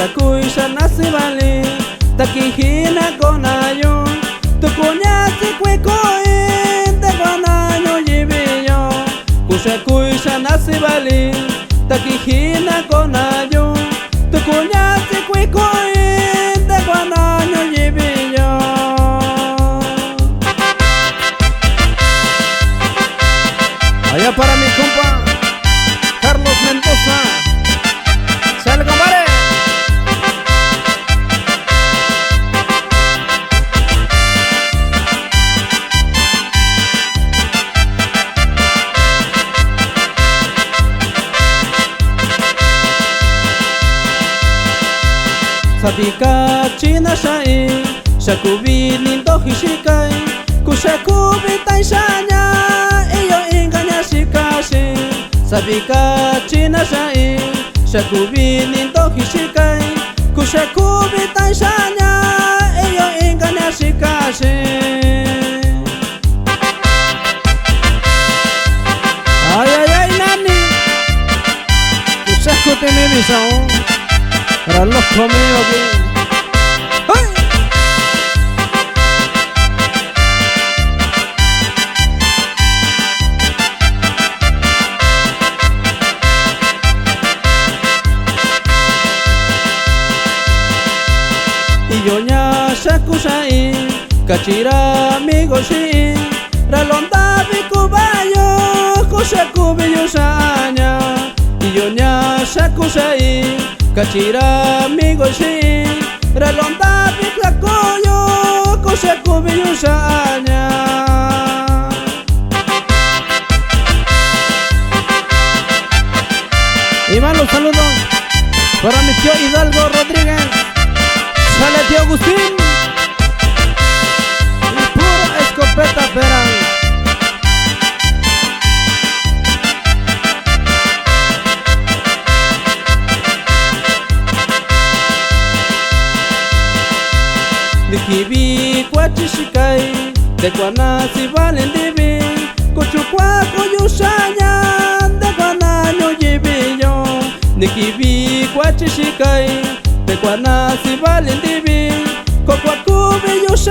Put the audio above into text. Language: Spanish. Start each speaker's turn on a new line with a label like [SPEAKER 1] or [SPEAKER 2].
[SPEAKER 1] kushakuisha nasibali takihina konayo tukunyasi kwikoin tekwanayo yibiyo kushakuisha nasibali takihina konayo tukunyasi kwikoin tekwanayo yibiyo. Allá para mi compa Carlos Mendoza, sale compadre. Sabika china shai shakubi nindo hishikai kushakubi taishanya iyo inganya shikashi. Sabika china shai shakubi nindo hishikai kushakubi taishanya iyo inganya shikashi. Ay ay ay nani kushakuti mimi sao para los conmigo aquí. ¡Ay! Iyonya shakushai kachira migo shi ralonda bikubayo kushakubi yushanya. Iyonya shakushai kachira amigo shi ralonda piklakoyo kushakubi yushanya. Y van los saludos para mi tío Hidalgo Rodríguez, sale tío Agustín y puro escopeta verán. Nikibi kwa chishikai de kwanasi valendibi kuchukwa kuyushanya de kwananyo yibiyo. Nikibi kwa chishikai de kwanasi valendibi kokwa kubi yushanya.